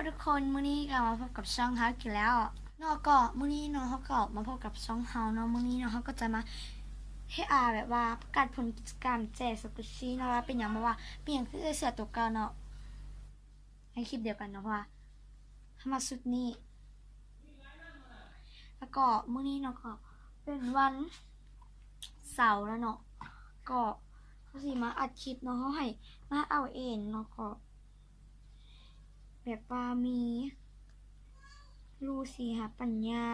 ทุกคนมื้อนี้ก็มาพบกับช่องเฮาอีกแล้วเนาะก็มื้อนี้เนาะเฮาก็มาพบกับช่องเฮาเนาะมื้อนี้เนาะเฮาก็จะมาให้แบบว่าประกาศผลกิจกรรมแจกสกุชชี่เนาะว่าเป็นหยังบ่ว่าเป็นหยังคือเสื้อตัวเก่าเนาะให้คลิปเดียวกันเนาะเพราะว่าเฮามาสุดนี้แล้วก็มื้อนี้เนาะก็เป็นวันเสาร์แล้วเนาะก็เฮาสิมาอัดคลิปเนาะเฮาให้มาเอาเองเนาะก็แบบว่ามีลูซีหาปัญญา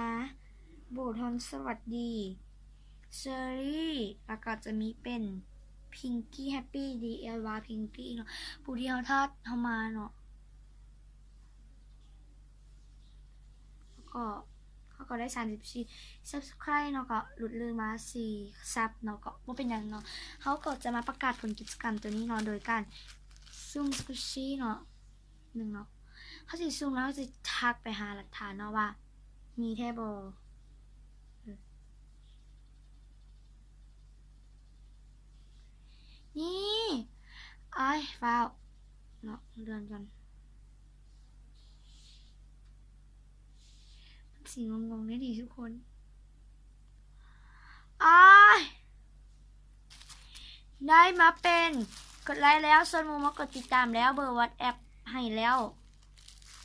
โบทอนสวัสดีเชอรี่แล้วก็จะมีเป็นพิงกี้แฮปปี้ดีเอลวาพิงกี้เนาะผู้ที่เขาทัดเขามาเนาะแล้วก็เขาก็ได้34 subscribe เนาะก็หลุดลืมมา4ซับเนาะก็ว่าเป็นอย่างเนาะเขาก็จะมาประกาศผลกิจกรรมตัวนี้เนาะโดยการซุ่มสกุชชี่เนาะหนึ่งเนาะเขาจะซุ่มแล้วเขาจะทักไปหาหลักฐานเนาะว่ามีแท้บนี่ไอ้ฟ้าวเนาะเดือนกันสีงงๆได้ดีทุกคนไอ้ได้มาเป็นกดไลค์แล้วส่วนมูมากดติดตามแล้วเบอร์วัดแอปให้แล้ว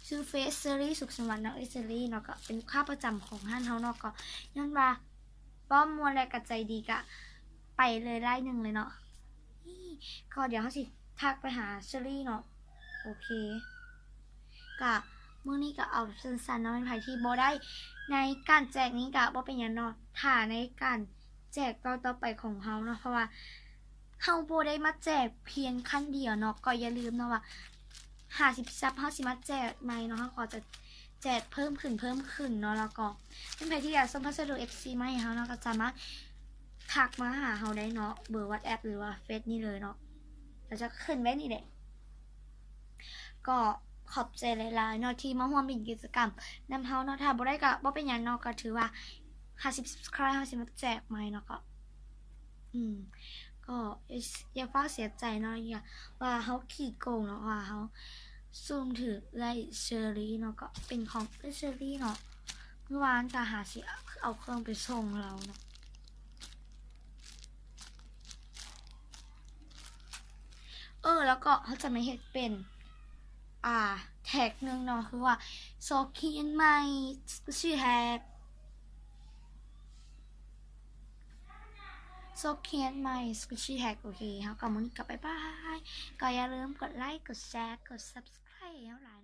ชื่อเฟซเซอรี่สุขสวัสดิ์นักเซอรี่เนาะก็เป็นค่าประจำของท่านเขาเนาะก็ย้อนว่าป้อมมวลแรงกระใจดีกะไปเลยไล่หนึ่งเลยเนาะก็เดี๋ยวเขาสิทักไปหาเชอรี่เนาะโอเคกะมื้อนี้ก็เอาสั้นๆเนาะเป็นไผที่บ่ได้ในการแจกนี้กะบ่เป็นหยังเนาะถ้าในการแจกต่อไปของเฮาเนาะเพราะว่าเฮาบ่ได้มาแจกเพียงครั้งเดียวเนาะก็อย่าลืมเนาะว่า50ซับเฮาสิมาแจกใหม่เนาะเฮาก็จะแจกเพิ่มขึ้นเนาะแล้วก็เป็นไผที่อยากส่งพัสดุ FC มาให้เฮาเนาะก็สามารถทักมาหาเฮาได้เนาะเบอร์ WhatsApp หรือว่าเฟซนี่เลยเนาะเราจะขึ้นไว้นี่แหละก็ขอบใจหลายๆเนาะที่มาร่วมเป็นกิจกรรมนำเฮาเนาะถ้าบ่ได้ก็บ่เป็นหยังเนาะก็ถือว่า50 subscribe เฮาสิมาแจกใหม่เนาะก็ก็อย่าฟ้าเสียใจเนาะอย่าว่าเฮาขี้โกงเนาะว่าเฮาซูมถือไล่เชอรี่เนาะก็เป็นของเชอรี่เนาะเมื่อวานก็หาสิเอาเครื่องไปส่งเราเนาะแล้วก็เขาจะไม่เห็นเป็นแท็กหนึ่งเนาะคือว่าโซเคียนใหม่ชื่อแท็กโซเคียนใหม่ชื่อแท็กโอเคเขาก็มื้อนี้ก็บ๊ายบายก็อย่าลืมกดไลค์กดแชร์กด subscribe แล้วหลาย